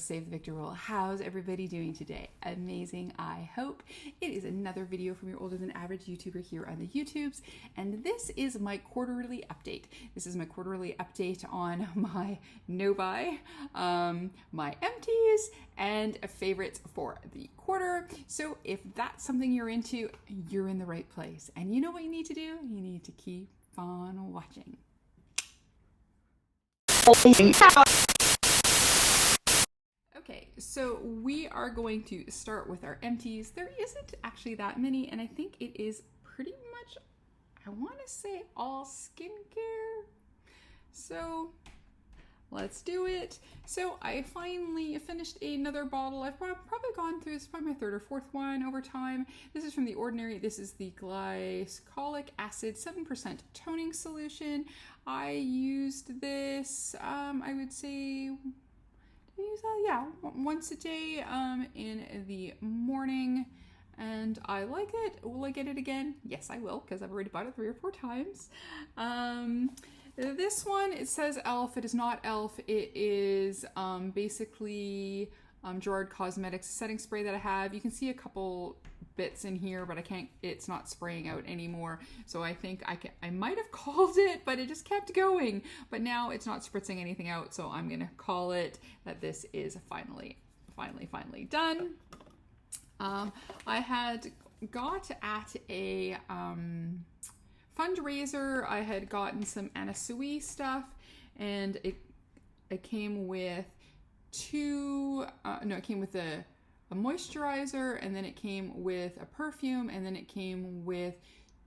Save the Victor rule. How's everybody doing today? Amazing, I hope. It is another video from your older than average YouTuber here on the YouTubes, and this is my quarterly update. This is my quarterly update on my no-buy, my empties, and favorites for the quarter. So if that's something you're into, you're in the right place. And you know what you need to do? You need to keep on watching. Okay, so we are going to start with our empties. There isn't actually that many, and I think it is pretty much, I want to say, all skincare. So let's do it. So I finally finished another bottle. I've probably gone through, this is probably my third or fourth one over time. This is from The Ordinary. This is the glycolic acid 7% toning solution. I used this, I would say, once a day in the morning, and I like it. Will I get it again? Yes, I will, because I've already bought it 3 or 4 times. This one, it says e.l.f. It is not e.l.f. It is basically Gerard Cosmetics setting spray that I have. You can see a couple bits in here, but I can't, it's not spraying out anymore. So I think I might have called it, but it just kept going. But now it's not spritzing anything out, so I'm gonna call it that this is finally done. I had got at a fundraiser, I had gotten some Anna Sui stuff, and it came with it came with a moisturizer, and then it came with a perfume, and then it came with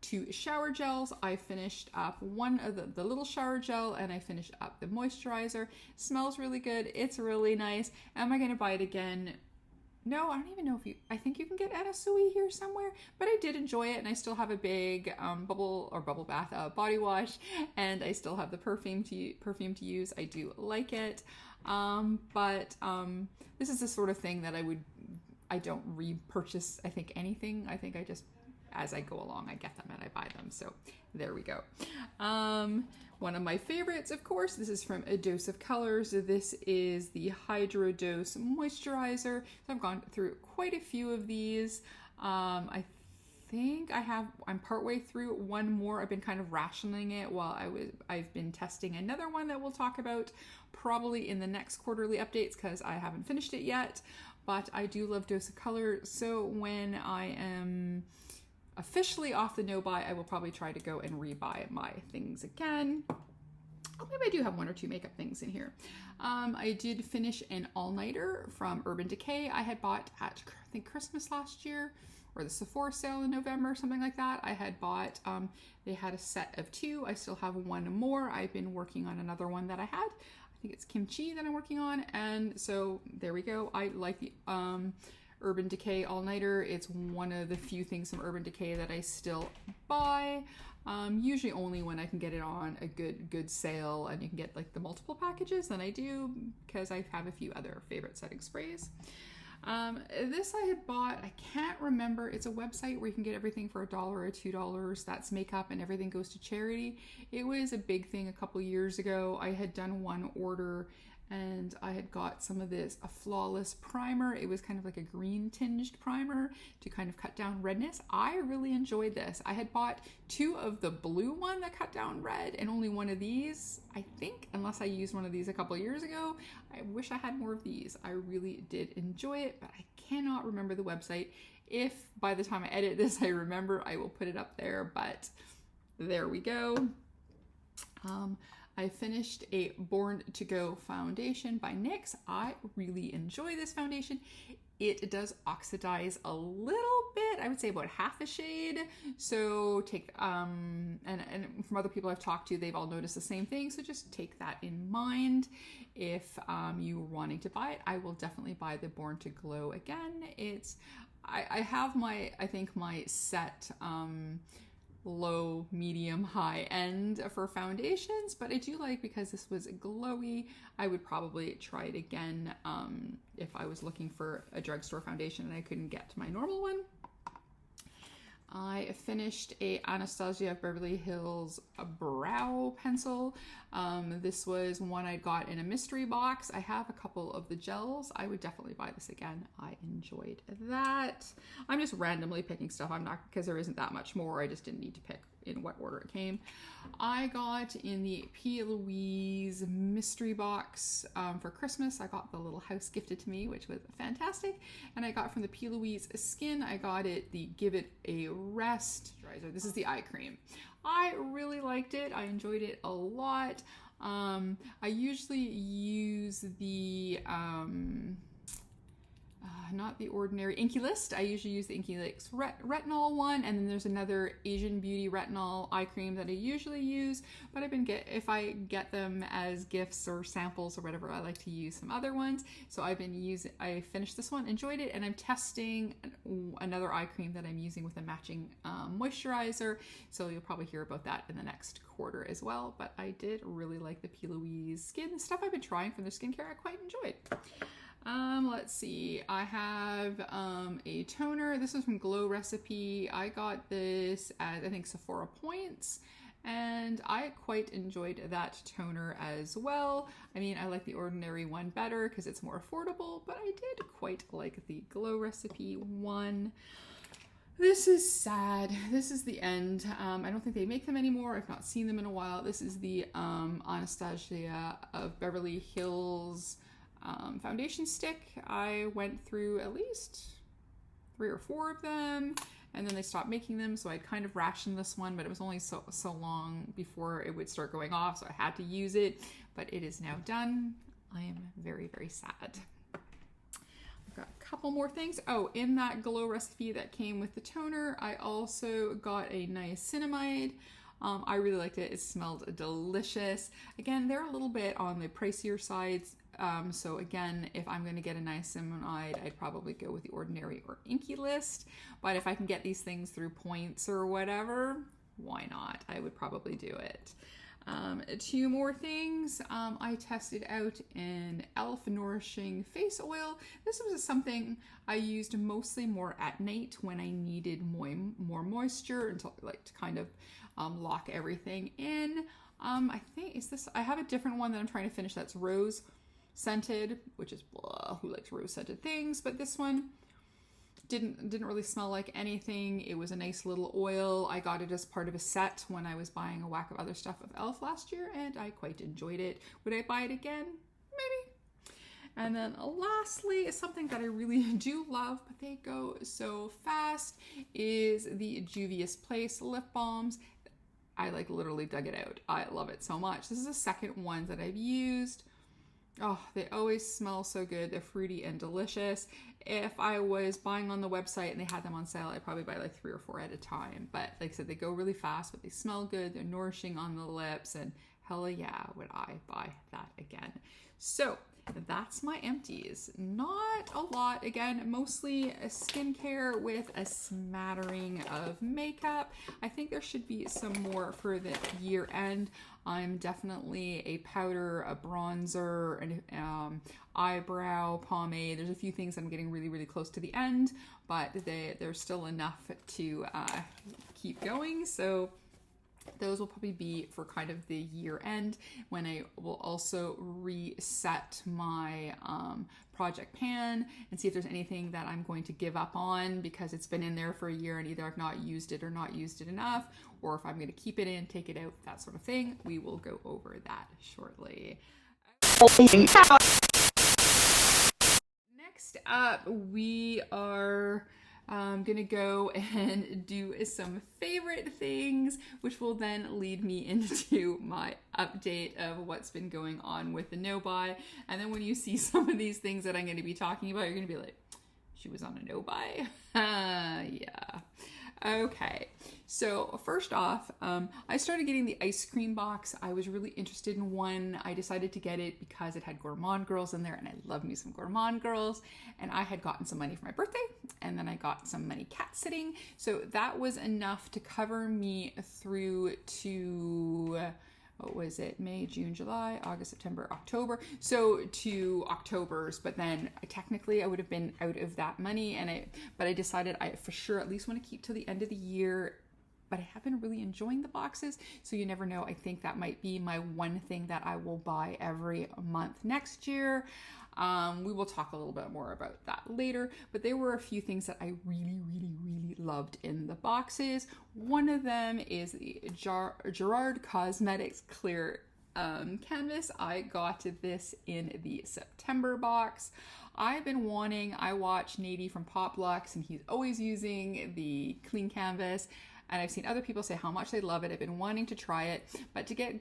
2 shower gels. I finished up one of the little shower gel, and I finished up the moisturizer. Smells really good. It's really nice. Am I going to buy it again? No, I don't even know if I think you can get Anna Sui here somewhere, but I did enjoy it, and I still have a big bubble bath body wash, and I still have the perfume to use. I do like it. This is the sort of thing that I don't repurchase, I think, anything. I think I just, as I go along, I get them and I buy them. So there we go. One of my favorites, of course, this is from A Dose of Colors. This is the Hydro Dose Moisturizer. So I've gone through quite a few of these. I think I'm partway through one more. I've been kind of rationing it while I've been testing another one that we'll talk about probably in the next quarterly updates, because I haven't finished it yet. But I do love Dose of Color, so when I am officially off the no-buy, I will probably try to go and rebuy my things again. Oh, maybe I do have 1 or 2 makeup things in here. I did finish an all-nighter from Urban Decay. I had bought at, I think, Christmas last year, or the Sephora sale in November, something like that. I had bought, they had a set of 2. I still have 1 more. I've been working on another one that I had. I think it's kimchi that I'm working on, and so there we go. I like the Urban Decay all-nighter. It's one of the few things from Urban Decay that I still buy, usually only when I can get it on a good sale, and you can get like the multiple packages, then I do, because I have a few other favorite setting sprays. This I had bought, I can't remember, it's a website where you can get everything for $1 or $2. That's makeup, and everything goes to charity. It was a big thing a couple years ago. I had done one order, and I had got some of this, a flawless primer. It was kind of like a green tinged primer to kind of cut down redness. I really enjoyed this. I had bought 2 of the blue one that cut down red, and only 1 of these, I think, unless I used one of these a couple years ago. I wish I had more of these. I really did enjoy it, but I cannot remember the website. If by the time I edit this I remember, I will put it up there, but there we go. I finished a Born to Go foundation by NYX. I really enjoy this foundation. It does oxidize a little bit, I would say about half a shade. So take, and from other people I've talked to, they've all noticed the same thing. So just take that in mind. If you're wanting to buy it, I will definitely buy the Born to Glow again. I have my, I think my set, low, medium, high end for foundations, but I do like, because this was glowy, I would probably try it again if I was looking for a drugstore foundation and I couldn't get to my normal one. I finished a Anastasia of Beverly Hills brow pencil. This was one I got in a mystery box. I have a couple of the gels. I would definitely buy this again. I enjoyed that. I'm just randomly picking stuff. I'm not, because there isn't that much more. I just didn't need to pick in what order it came. I got in the P. Louise mystery box for Christmas. I got the little house gifted to me, which was fantastic. And I got from the P. Louise Skin, I got it the Give It a Rest moisturizer. This is the eye cream. I really liked it. I enjoyed it a lot. I usually use the not the ordinary Inky List. I usually use the Inky List retinol one, and then there's another Asian Beauty retinol eye cream that I usually use, but if I get them as gifts or samples or whatever, I like to use some other ones. So I finished this one, enjoyed it, and I'm testing another eye cream that I'm using with a matching moisturizer, so you'll probably hear about that in the next quarter as well. But I did really like the P. Louise Skin. The stuff I've been trying from their skincare I quite enjoyed. Let's see, I have a toner. This is from Glow Recipe. I got this at, I think, Sephora Points, and I quite enjoyed that toner as well. I mean, I like the ordinary one better because it's more affordable, but I did quite like the Glow Recipe one. This is sad. This is the end. I don't think they make them anymore. I've not seen them in a while. This is the Anastasia of Beverly Hills foundation stick. I went through at least 3 or 4 of them, and then they stopped making them, so I kind of rationed this one, but it was only so long before it would start going off, so I had to use it, but it is now done. I am very, very sad. I've got a couple more things. Oh, in that Glow Recipe that came with the toner, I also got a niacinamide. I really liked it. It smelled delicious. Again, they're a little bit on the pricier sides. So again, if I'm going to get a niacinamide, I'd probably go with the Ordinary or Inky List. But if I can get these things through Points or whatever, why not? I would probably do it. 2 more things. I tested out an e.l.f. Nourishing Face Oil. This was something I used mostly more at night when I needed more moisture and to kind of lock everything in. I think, I have a different one that I'm trying to finish that's rose scented, which is blah, who likes rose scented things, but this one didn't really smell like anything. It was a nice little oil. I got it as part of a set when I was buying a whack of other stuff of e.l.f. last year, and I quite enjoyed it. Would I buy it again? Maybe. And then lastly, is something that I really do love, but they go so fast, is the Juvia's Place lip balms. I literally dug it out. I love it so much. This is the second one that I've used. Oh, they always smell so good. They're fruity and delicious. If I was buying on the website and they had them on sale, I'd probably buy 3 or 4 at a time. But like I said, they go really fast, but they smell good. They're nourishing on the lips, and hell yeah, would I buy that again. So that's my empties. Not a lot. Again, mostly skincare with a smattering of makeup. I think there should be some more for the year end. I'm definitely a powder, a bronzer, an eyebrow pomade. There's a few things I'm getting really, really close to the end, but there's still enough to keep going. So those will probably be for kind of the year end, when I will also reset my project pan and see if there's anything that I'm going to give up on because it's been in there for a year and either I've not used it or not used it enough, or if I'm going to keep it in, take it out, that sort of thing. We will go over that shortly. Next up, we are gonna go and do some favorite things, which will then lead me into my update of what's been going on with the no buy. And then when you see some of these things that I'm going to be talking about, you're going to be like, she was on a no buy? Yeah. Okay, so first off, I started getting the ice cream box. I was really interested in one. I decided to get it because it had Gourmand Girls in there, and I love me some Gourmand Girls, and I had gotten some money for my birthday, and then I got some money cat sitting, so that was enough to cover me through to what was it? May, June, July, August, September, October. So 2 Octobers, but then technically I would have been out of that money, but I decided I for sure at least want to keep till the end of the year. But I have been really enjoying the boxes, so you never know. I think that might be my one thing that I will buy every month next year. We will talk a little bit more about that later, but there were a few things that I really, really, really loved in the boxes. One of them is the Gerard Cosmetics Clear Canvas. I got this in the September box. I watch Nady from Pop Lux, and he's always using the clean canvas. And I've seen other people say how much they love it. I've been wanting to try it, but to get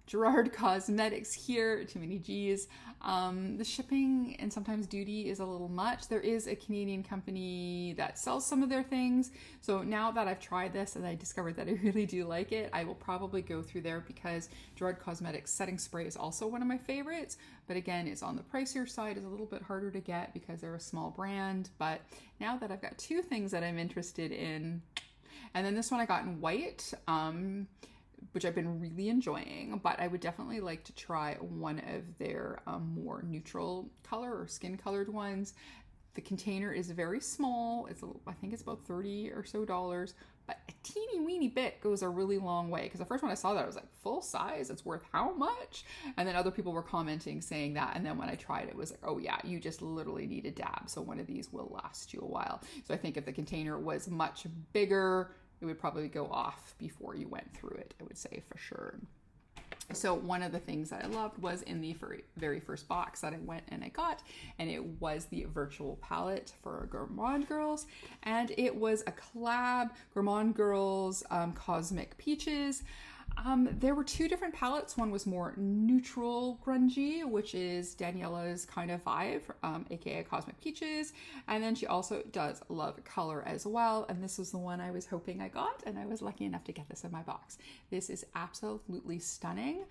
Gerard Cosmetics here, too many G's. The shipping and sometimes duty is a little much. There is a Canadian company that sells some of their things. So now that I've tried this and I discovered that I really do like it, I will probably go through there because Gerard Cosmetics setting spray is also one of my favorites. But again, it's on the pricier side. It's a little bit harder to get because they're a small brand. But now that I've got two things that I'm interested in, and then this one I got in white, which I've been really enjoying, but I would definitely like to try one of their more neutral color or skin colored ones. The container is very small. I think it's about $30 or so, but a teeny weeny bit goes a really long way. Because the first one I saw that I was like, full size, it's worth how much? And then other people were commenting saying that. And then when I tried it was like, oh yeah, you just literally need a dab. So one of these will last you a while. So I think if the container was much bigger, it would probably go off before you went through it, I would say for sure. So one of the things that I loved was in the very first box that I went and I got, and it was the virtual palette for Gourmand Girls, and it was a collab, Gourmand Girls Cosmic Peaches. There were two different palettes. One was more neutral grungy, which is Daniela's kind of vibe, aka Cosmic Peaches. And then she also does love color as well. And this was the one I was hoping I got, and I was lucky enough to get this in my box. This is absolutely stunning.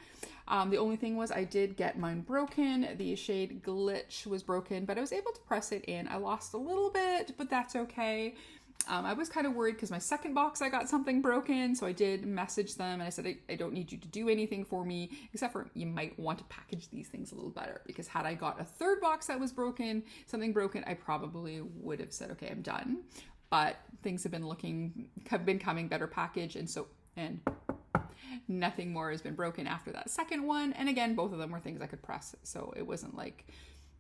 The only thing was I did get mine broken. The shade Glitch was broken, but I was able to press it in. I lost a little bit, but that's okay. I was kind of worried because my second box I got something broken, so I did message them and I said, I don't need you to do anything for me, except for you might want to package these things a little better, because had I got a third box that was broken, something broken, I probably would have said, okay, I'm done. But things have been coming better packaged, and nothing more has been broken after that second one. And again, both of them were things I could press, so it wasn't like,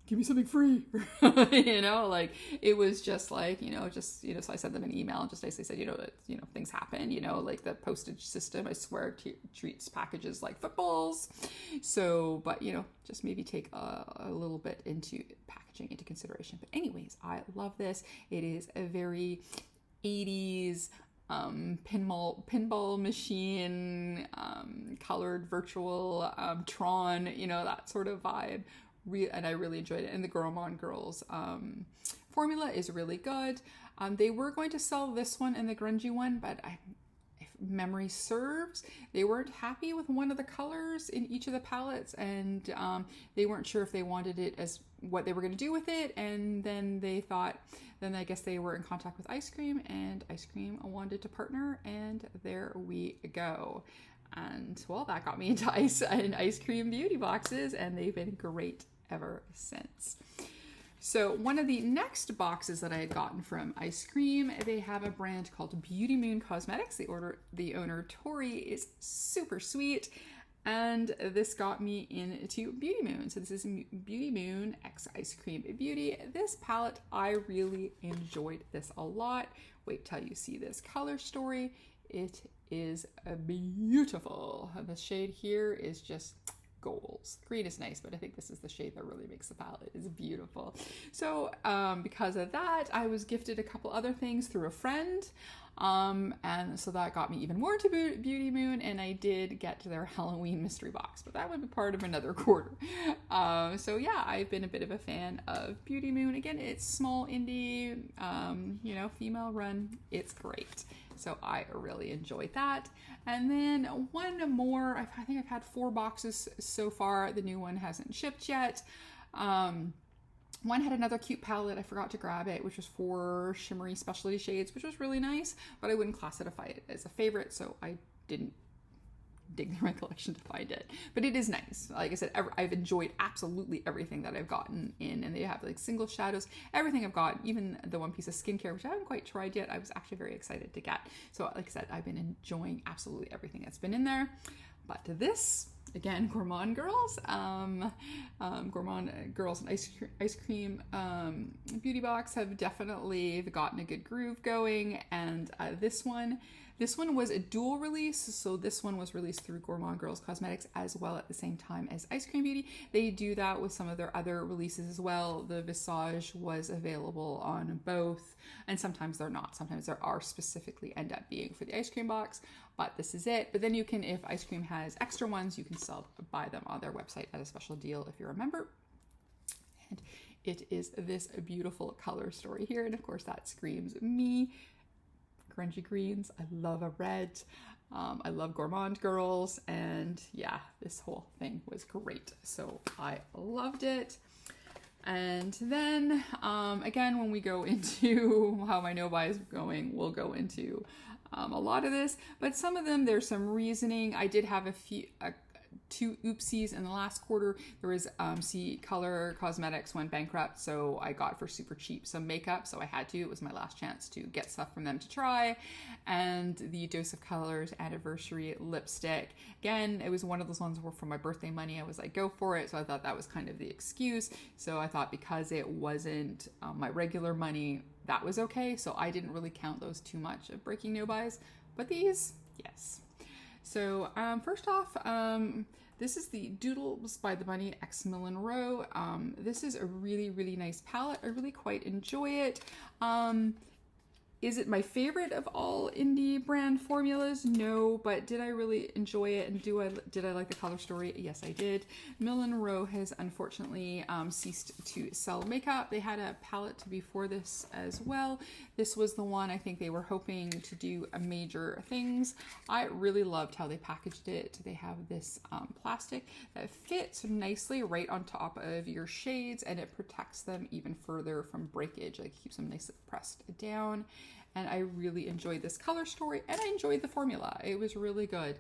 give me something free, like it was just like, so I sent them an email and just basically said, that, things happen, like the postage system, I swear, treats packages like footballs. So, but, just maybe take a little bit into packaging into consideration. But anyways, I love this. It is a very 80s pinball machine, colored virtual, Tron, that sort of vibe. And I really enjoyed it. And the Gourmand Girls formula is really good. They were going to sell this one and the grungy one, but if memory serves, they weren't happy with one of the colors in each of the palettes, and they weren't sure if they wanted it as what they were going to do with it. And then I guess they were in contact with Ice Cream, and Ice Cream wanted to partner, and there we go. And well, that got me into ice cream beauty boxes, and they've been great ever since. So one of the next boxes that I had gotten from Ice Cream, they have a brand called Beauty Moon Cosmetics. The owner, Tori, is super sweet, and this got me into Beauty Moon. So this is Beauty Moon X Ice Cream Beauty. This palette, I really enjoyed this a lot. Wait till you see this color story. It is beautiful. The shade here is just goals. Green is nice, but I think this is the shade that really makes the palette. It's beautiful. So because of that, I was gifted a couple other things through a friend, and so that got me even more into Beauty Moon, and I did get to their Halloween mystery box, but that would be part of another quarter. So yeah, I've been a bit of a fan of Beauty Moon. Again, it's small indie, female run. It's great. So I really enjoyed that. And then one more, I think I've had 4 boxes so far. The new one hasn't shipped yet. One had another cute palette. I forgot to grab it, which was for shimmery specialty shades, which was really nice, but I wouldn't classify it as a favorite, so I didn't dig through my collection to find it. But it is nice. Like I said, I've enjoyed absolutely everything that I've gotten in, and they have like single shadows, everything I've got, even the one piece of skincare, which I haven't quite tried yet. I was actually very excited to get. So like I said, I've been enjoying absolutely everything that's been in there. But this, again, Gourmand Girls, Gourmand Girls and Ice Cream Beauty Box have definitely gotten a good groove going. And this one was a dual release. So this one was released through Gourmand Girls Cosmetics as well at the same time as Ice Cream Beauty. They do that with some of their other releases as well. The Visage was available on both, and sometimes they're not. Sometimes there are specifically end up being for the ice cream box, but this is it. But then you can, if Ice Cream has extra ones, you can still buy them on their website at a special deal if you're a member. And it is this beautiful color story here. And of course that screams me. Grungy greens. I love a red. I love Gourmand Girls. And yeah, this whole thing was great. So I loved it. And then again, when we go into how my no buy is going, we'll go into a lot of this, but some of them, there's some reasoning. I did have two oopsies in the last quarter. There was C Color Cosmetics went bankrupt, so I got for super cheap some makeup, so I had to. It was my last chance to get stuff from them to try. And the Dose of Colors Anniversary lipstick. Again, it was one of those ones where for my birthday money, I was like, go for it. So I thought that was kind of the excuse. So I thought because it wasn't my regular money, that was okay. So I didn't really count those too much of breaking no buys, but these, yes. So first off, this is the Doodles by the Bunny X Millen Row. This is a really, really nice palette. I really quite enjoy it. Is it my favorite of all indie brand formulas? No, but did I really enjoy it, and did I like the color story? Yes, I did. Millen Row has unfortunately ceased to sell makeup. They had a palette before this as well. This was the one I think they were hoping to do a major things. I really loved how they packaged it. They have this plastic that fits nicely right on top of your shades, and it protects them even further from breakage. Like keeps them nicely pressed down. And I really enjoyed this color story, and I enjoyed the formula. It was really good.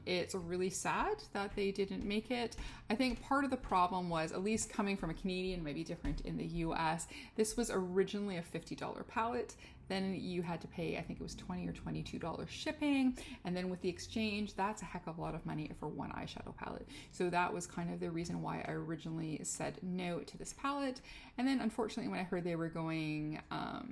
It's really sad that they didn't make it. I think part of the problem was, at least coming from a Canadian, maybe different in the US, this was originally a $50 palette. Then you had to pay, I think it was $20 or $22 shipping. And then with the exchange, that's a heck of a lot of money for one eyeshadow palette. So that was kind of the reason why I originally said no to this palette. And then unfortunately, when I heard they were going,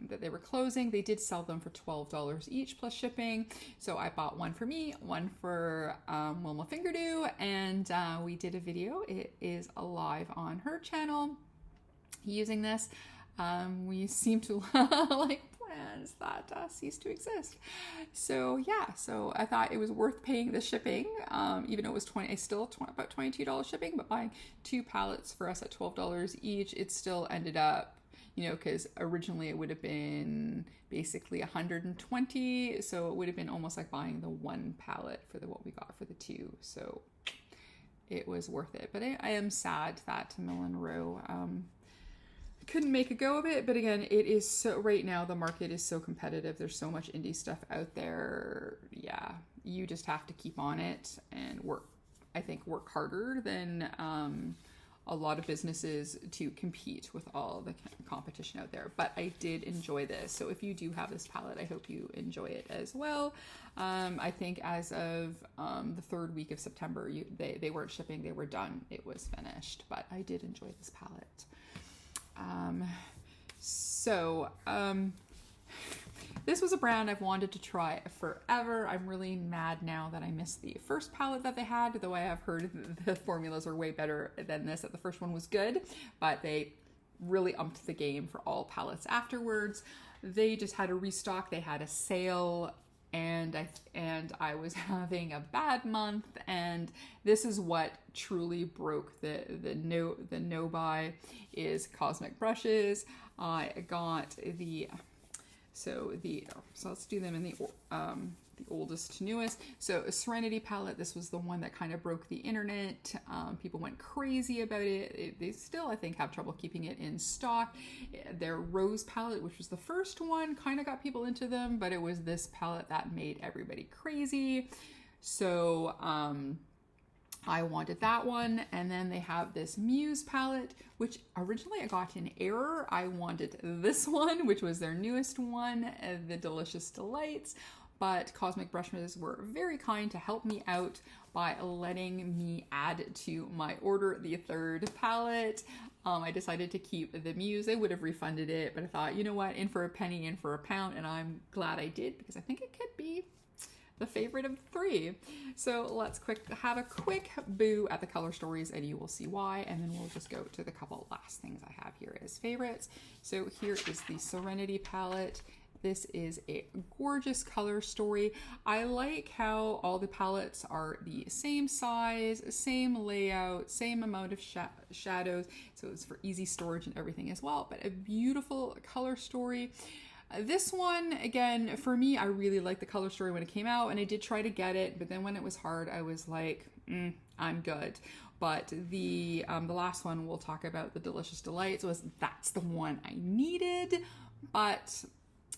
that they were closing, they did sell them for $12 each plus shipping. So I bought one for me, one for Wilma Fingerdew, and we did a video. It is live on her channel using this. We seem to like plans that cease to exist. So yeah, so I thought it was worth paying the shipping, even though it was about $22 shipping, but buying two palettes for us at $12 each, it still ended up, you know, because originally it would have been basically $120, so it would have been almost like buying the one palette for what we got for the two. So it was worth it. But I am sad that Millen Row couldn't make a go of it. But again, it is so, right now the market is so competitive. There's so much indie stuff out there. Yeah, you just have to keep on it and work harder than a lot of businesses to compete with all the competition out there. But I did enjoy this. So if you do have this palette, I hope you enjoy it as well. I think as of the third week of September, they weren't shipping, they were done. It was finished, but I did enjoy this palette. This was a brand I've wanted to try forever. I'm really mad now that I missed the first palette that they had, though I have heard the formulas are way better than this, that the first one was good, but they really upped the game for all palettes afterwards. They just had a restock, they had a sale, and I was having a bad month, and this is what truly broke the no buy is cosmic brushes. I got so let's do them in the the oldest to newest. So a Serenity palette, this was the one that kind of broke the internet. People went crazy about it. They still, I think, have trouble keeping it in stock. Their Rose palette, which was the first one, kind of got people into them, but it was this palette that made everybody crazy. So I wanted that one. And then they have this Muse palette, which originally I got in error. I wanted this one, which was their newest one, the Delicious Delights. But Cosmic Brushes were very kind to help me out by letting me add to my order the third palette. I decided to keep the Muse. They would have refunded it, but I thought, you know what, in for a penny, in for a pound, and I'm glad I did because I think it could be the favorite of the three. So let's have a quick boo at the color stories and you will see why, and then we'll just go to the couple last things I have here as favorites. So here is the Serenity palette. This is a gorgeous color story. I like how all the palettes are the same size, same layout, same amount of shadows, so it's for easy storage and everything as well, but a beautiful color story. This one, again, for me, I really liked the color story when it came out, and I did try to get it, but then when it was hard, I was like, I'm good. But the last one we'll talk about, the Delicious Delights, that's the one I needed, but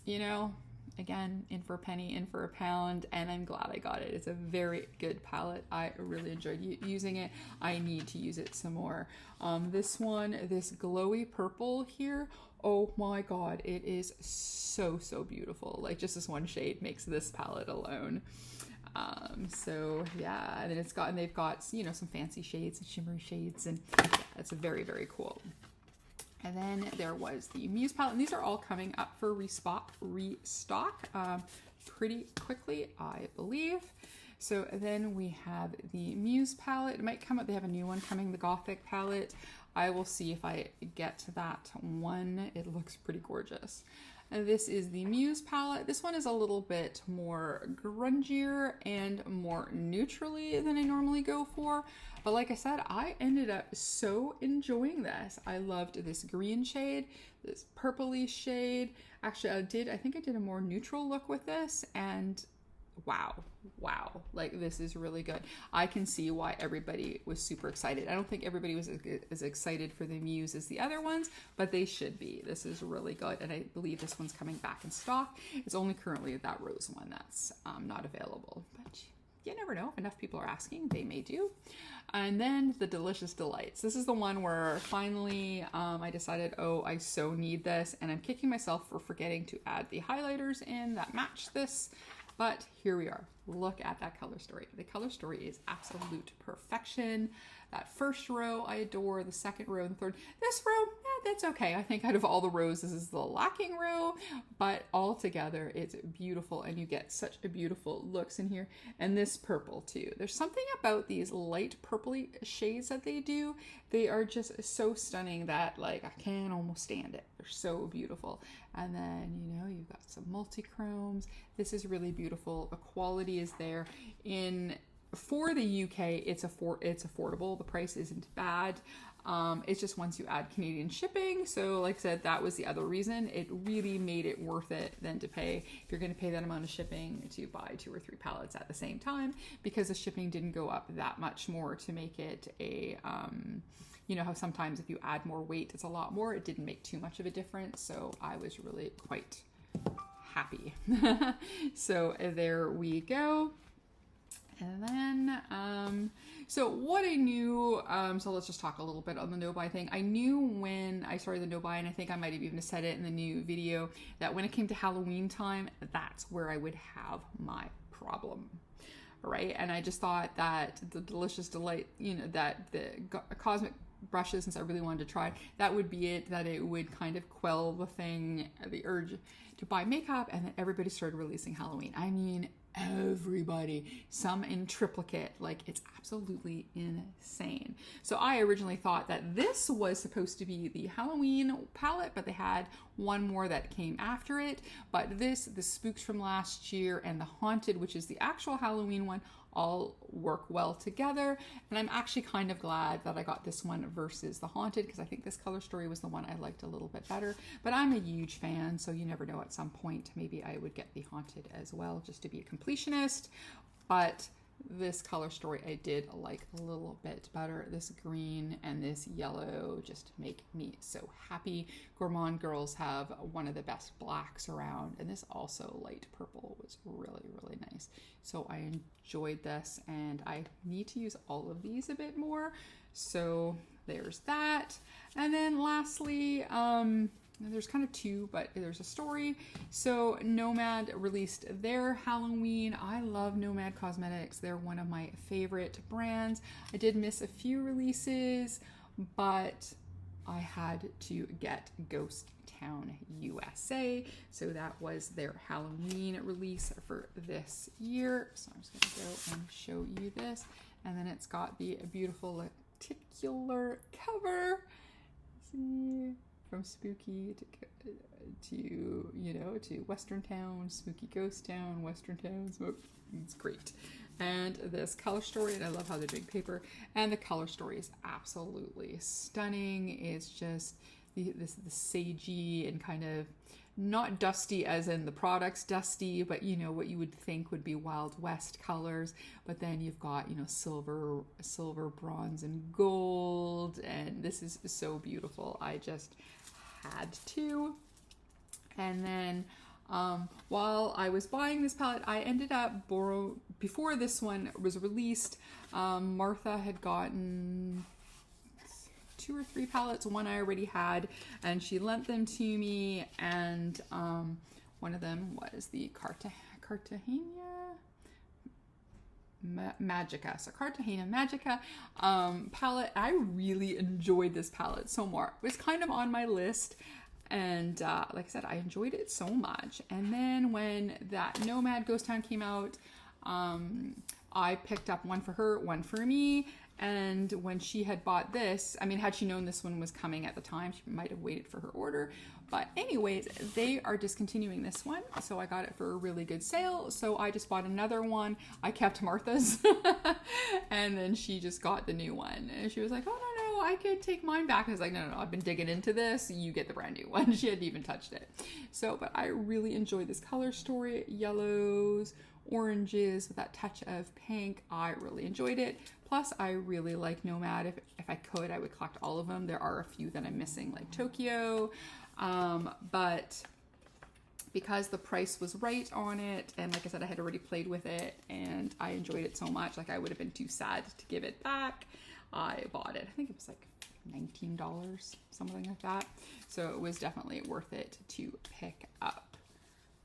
you know, again, in for a penny, in for a pound, and I'm glad I got it. It's a very good palette. I really enjoyed using it. I need to use it some more. This one, this glowy purple here, oh my god, it is so, so beautiful. Like, just this one shade makes this palette alone. So yeah, and then they've got, you know, some fancy shades and shimmery shades, and yeah, it's very, very cool. And then there was the Muse palette, and these are all coming up for restock pretty quickly, I believe. So then we have the Muse palette. It might come up, they have a new one coming, the Gothic palette. I will see if I get to that one. It looks pretty gorgeous. And this is the Muse palette. This one is a little bit more grungier and more neutrally than I normally go for. But like I said, I ended up so enjoying this. I loved this green shade, this purpley shade. Actually, I think I did a more neutral look with this, and wow, like this is really good. I can see why everybody was super excited. I don't think everybody was as excited for the Muse as the other ones, but they should be. This is really good, and I believe this one's coming back in stock. It's only currently that rose one that's not available, but you never know. If enough people are asking, they may do. And then the Delicious Delights. This is the one where finally I decided, oh, I so need this, and I'm kicking myself for forgetting to add the highlighters in that match this. But here we are. Look at that color story. The color story is absolute perfection. That first row I adore, the second row and the third. This row, that's okay. I think out of all the rows, this is the lacking row, but all together it's beautiful, and you get such a beautiful looks in here. And this purple too. There's something about these light purpley shades that they do. They are just so stunning that, like, I can almost stand it. They're so beautiful. And then, you know, you've got some multi-chromes. This is really beautiful. The quality is there. For the UK, it's affordable. The price isn't bad. It's just once you add Canadian shipping. So like I said, that was the other reason. It really made it worth it than to pay, if you're going to pay that amount of shipping, to buy 2 or 3 palettes at the same time, because the shipping didn't go up that much more to make it a, you know how sometimes if you add more weight, it's a lot more. It didn't make too much of a difference. So I was really quite happy. So there we go. And then, so what I knew, so let's just talk a little bit on the no-buy thing. I knew when I started the no-buy, and I think I might have even said it in the new video, that when it came to Halloween time, that's where I would have my problem, right? And I just thought that the Delicious Delight, you know, that the Cosmic Brushes, since I really wanted to try, that would be it, that it would kind of quell the thing, the urge to buy makeup, and then everybody started releasing Halloween. I mean, everybody, some in triplicate, like it's absolutely insane. So I originally thought that this was supposed to be the Halloween palette, but they had one more that came after it. But the Spooks from last year and the Haunted, which is the actual Halloween one, all work well together. And I'm actually kind of glad that I got this one versus the Haunted, because I think this color story was the one I liked a little bit better. But I'm a huge fan, so you never know, at some point maybe I would get the Haunted as well, just to be a completionist. But this color story I did like a little bit better. This green and this yellow just make me so happy. Gourmand Girls have one of the best blacks around, and this also light purple was really, really nice. So I enjoyed this, and I need to use all of these a bit more. So there's that. And then lastly, there's kind of two, but there's a story. So Nomad released their Halloween. I love Nomad Cosmetics. They're one of my favorite brands. I did miss a few releases, but I had to get Ghost Town USA. So that was their Halloween release for this year. So I'm just gonna go and show you this. And then it's got the beautiful lenticular cover. See? From spooky to Western Town, spooky ghost town, Western Town, smoke. It's great. And this color story, and I love how they're doing paper, and the color story is absolutely stunning. It's just the sagey and kind of not dusty as in the product's dusty, but you know what you would think would be Wild West colors. But then you've got, you know, silver, bronze, and gold, and this is so beautiful. I just had to. And then while I was buying this palette, I ended up before this one was released, Martha had gotten 2 or 3 palettes. One I already had, and she lent them to me, and one of them was the Cartagena Magica. So Cartagena Magica palette. I really enjoyed this palette so much. It was kind of on my list, and like I said, I enjoyed it so much. And then when that Nomad Ghost Town came out, I picked up one for her, one for me. And when she had bought this, I mean, had she known this one was coming at the time, she might have waited for her order. But anyways, they are discontinuing this one. So I got it for a really good sale. So I just bought another one. I kept Martha's. And then she just got the new one. And she was like, oh, no, I could take mine back. I was like, no, I've been digging into this. You get the brand new one. She hadn't even touched it. So, but I really enjoyed this color story. Yellows, oranges with that touch of pink. I really enjoyed it. Plus, I really like Nomad. If I could, I would collect all of them. There are a few that I'm missing, like Tokyo. But because the price was right on it, and like I said, I had already played with it, and I enjoyed it so much, like I would have been too sad to give it back. I bought it. I think it was like $19, something like that. So it was definitely worth it to pick up.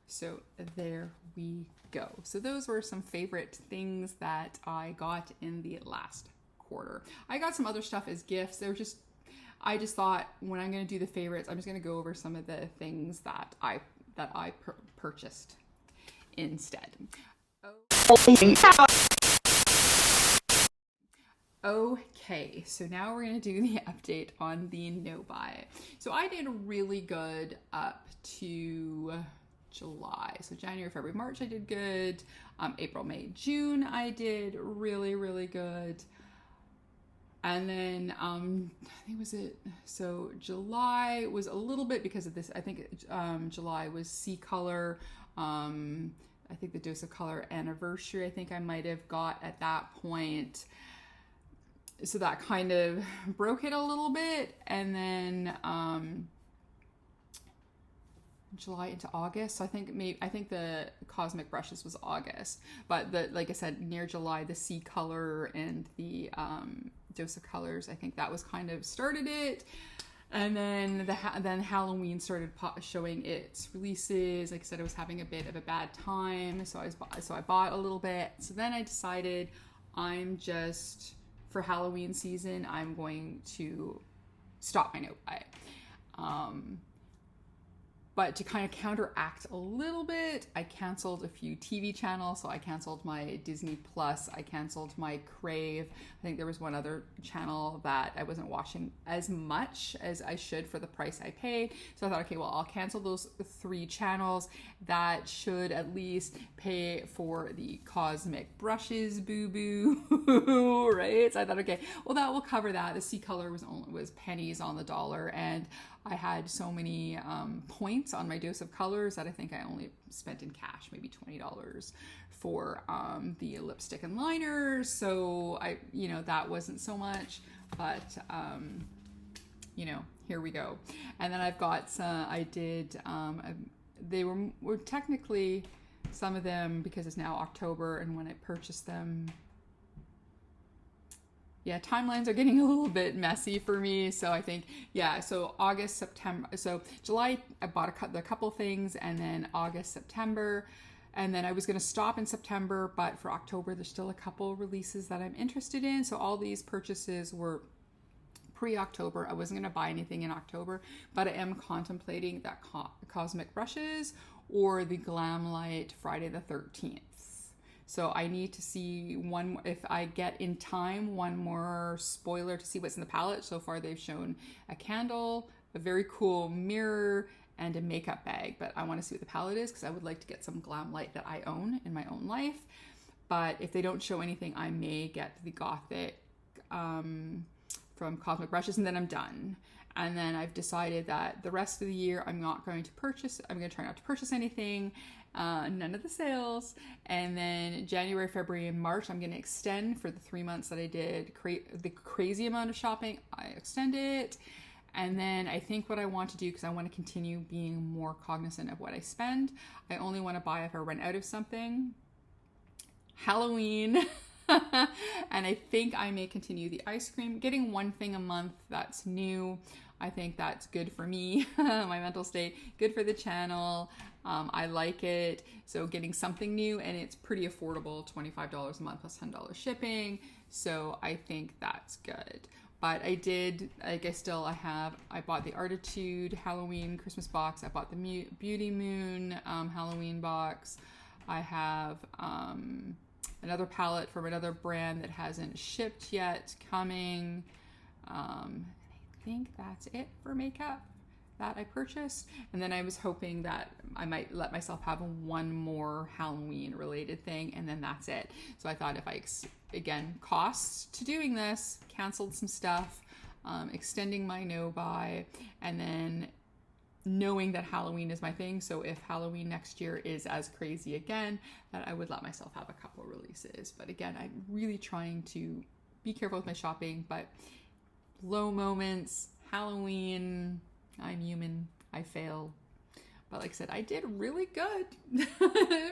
So there we go. So those were some favorite things that I got in the last quarter. I got some other stuff as gifts. I just thought when I'm going to do the favorites, I'm just going to go over some of the things that I purchased instead. Okay, so now we're going to do the update on the no buy. So I did really good up to July. So January, February, March I did good. April, May, June I did really, really good. And then I think was it, so July was a little bit because of this. I think July was C Color. I think the Dose of Color anniversary I think I might have got at that point. So that kind of broke it a little bit. And then July into August. So I think the Cosmic Brushes was August, but like I said, near July, the C Color and the Dose of Colors, I think that was kind of started it. And then then Halloween started showing its releases. Like I said, I was having a bit of a bad time, so I bought a little bit. So then I decided for Halloween season, I'm going to stop my no buy. but to kind of counteract a little bit, I canceled a few TV channels. So I canceled my Disney Plus. I canceled my Crave. I think there was one other channel that I wasn't watching as much as I should for the price I paid. So I thought, okay, well, I'll cancel those 3 channels. That should at least pay for the cosmic brushes, boo-boo, right? So I thought, okay, well, that will cover that. The C color was pennies on the dollar, and I had so many points on my dose of colors that I think I only spent in cash maybe $20 for the lipstick and liners. So that wasn't so much, but here we go. And then I've got they were technically, some of them, because it's now October, and when I purchased them, timelines are getting a little bit messy for me. So I think, so August, September, so July, I bought a couple things, and then August, September, and then I was going to stop in September, but for October, there's still a couple releases that I'm interested in. So all these purchases were pre-October. I wasn't going to buy anything in October, but I am contemplating that Cosmic Brushes or the Glam Light Friday the 13th. So I need to see if I get in time, one more spoiler to see what's in the palette. So far they've shown a candle, a very cool mirror, and a makeup bag, but I want to see what the palette is because I would like to get some Glam Light that I own in my own life. But if they don't show anything, I may get the Gothic from Cosmic Brushes, and then I'm done. And then I've decided that the rest of the year I'm going to try not to purchase anything, none of the sales. And then January, February, and March, I'm going to extend for the 3 months that I did the crazy amount of shopping. I extend it. And then I think what I want to do, because I want to continue being more cognizant of what I spend, I only want to buy if I run out of something. Halloween. And I think I may continue the ice cream. Getting one thing a month that's new, I think that's good for me, my mental state, good for the channel. I like it. So getting something new, and it's pretty affordable, $25 a month plus $10 shipping. So I think that's good. But I bought the Artitude Halloween Christmas box. I bought the Beauty Moon Halloween box. I have another palette from another brand that hasn't shipped yet coming. I think that's it for makeup that I purchased. And then I was hoping that I might let myself have one more Halloween related thing, and then that's it. So I thought if I, again, costs to doing this, canceled some stuff, extending my no-buy, and then knowing that Halloween is my thing. So if Halloween next year is as crazy again, that I would let myself have a couple releases. But again, I'm really trying to be careful with my shopping, but low moments, Halloween, I'm human, I fail. But like I said, I did really good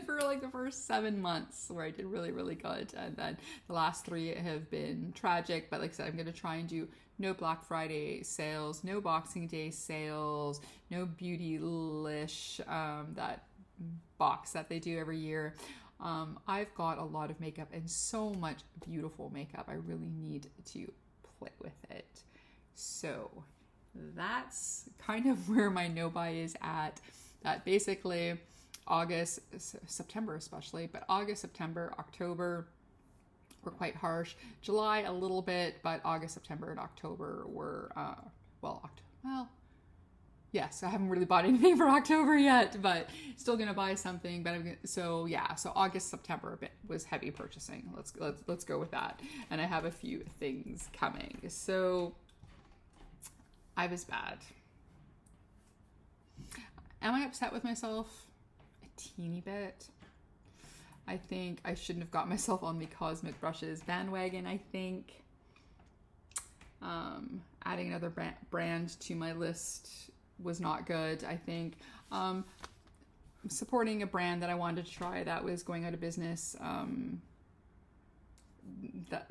for like the first 7 months, where I did really, really good. And then the last 3 have been tragic. But like I said, I'm going to try and do no Black Friday sales, no Boxing Day sales, no Beautylish, that box that they do every year. I've got a lot of makeup and so much beautiful makeup. I really need to play with it. So that's kind of where my no-buy is at. That basically August, September especially, but August, September, October were quite harsh. July a little bit, but August, September, and October were, yes, I haven't really bought anything for October yet, but still gonna buy something. But so August, September was heavy purchasing. Let's go with that. And I have a few things coming. So I was bad. Am I upset with myself? A teeny bit. I think I shouldn't have got myself on the Cosmic Brushes bandwagon. I think adding another brand to my list was not good. I think supporting a brand that I wanted to try that was going out of business,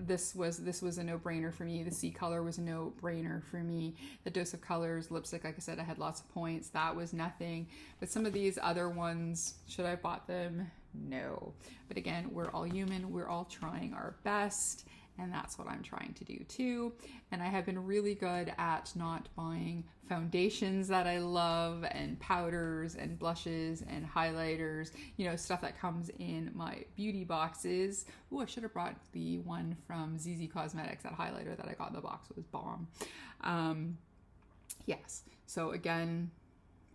this was a no-brainer for me. The C color was a no-brainer for me. The Dose of Colors lipstick, like I said, I had lots of points. That was nothing. But some of these other ones, should I have bought them? No. But again, we're all human. We're all trying our best. and that's what I'm trying to do too. And I have been really good at not buying foundations that I love, and powders and blushes and highlighters, you know, stuff that comes in my beauty boxes. Oh, I should have brought the one from ZZ Cosmetics, that highlighter that I got in the box. It was bomb. Yes, so again,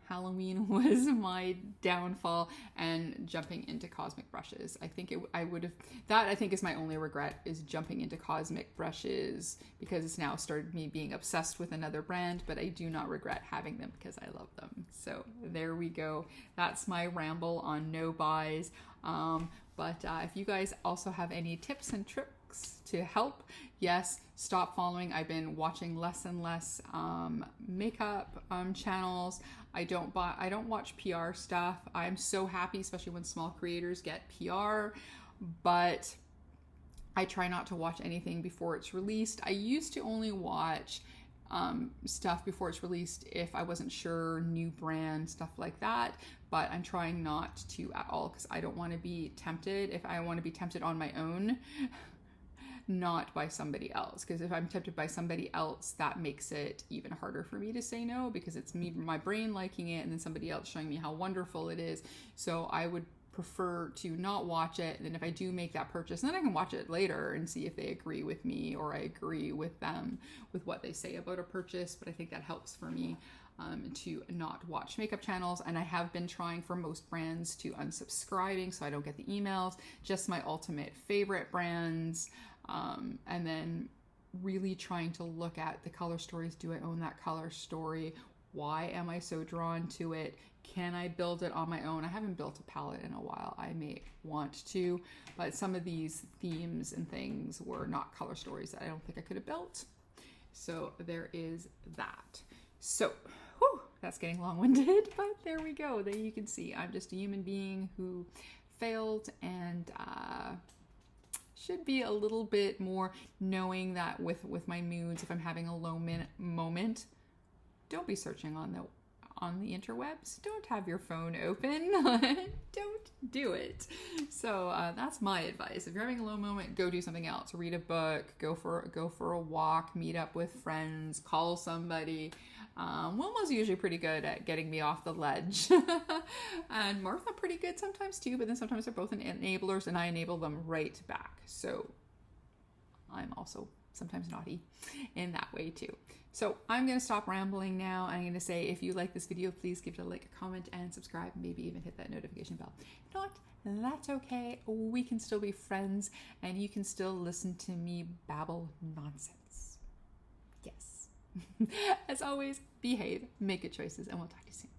Halloween was my downfall, and jumping into cosmic brushes. I think I would have, that I think is my only regret, is jumping into cosmic brushes, because it's now started me being obsessed with another brand, but I do not regret having them because I love them. So there we go. That's my ramble on no buys. But if you guys also have any tips and tricks to help, yes, stop following. I've been watching less and less makeup channels. I don't watch PR stuff. I'm so happy, especially when small creators get PR, but I try not to watch anything before it's released. I used to only watch stuff before it's released if I wasn't sure, new brand, stuff like that, but I'm trying not to at all, because I don't want to be tempted. If I want to be tempted on my own, not by somebody else, because if I'm tempted by somebody else, that makes it even harder for me to say no, because it's me, my brain liking it, and then somebody else showing me how wonderful it is. So I would prefer to not watch it, and then if I do make that purchase, then I can watch it later and see if they agree with me or I agree with them with what they say about a purchase. But I think that helps for me to not watch makeup channels. And I have been trying for most brands to unsubscribing so I don't get the emails, just my ultimate favorite brands. And then really trying to look at the color stories. Do I own that color story? Why am I so drawn to it? Can I build it on my own? I haven't built a palette in a while. I may want to, but some of these themes and things were not color stories that I don't think I could have built. So there is that. So, whew, that's getting long-winded, but there we go. There you can see I'm just a human being who failed, and should be a little bit more knowing that with my moods, if I'm having a low moment, don't be searching on the interwebs. Don't have your phone open. Don't do it. So that's my advice. If you're having a low moment, go do something else. Read a book, go for a walk, meet up with friends, call somebody. Wilma's usually pretty good at getting me off the ledge. And Martha pretty good sometimes too, but then sometimes they're both enablers and I enable them right back. So I'm also sometimes naughty in that way too. So I'm going to stop rambling now. I'm going to say, if you like this video, please give it a like, a comment, and subscribe. Maybe even hit that notification bell. If not, that's okay. We can still be friends, and you can still listen to me babble nonsense. Yes. As always, behave, make good choices, and we'll talk to you soon.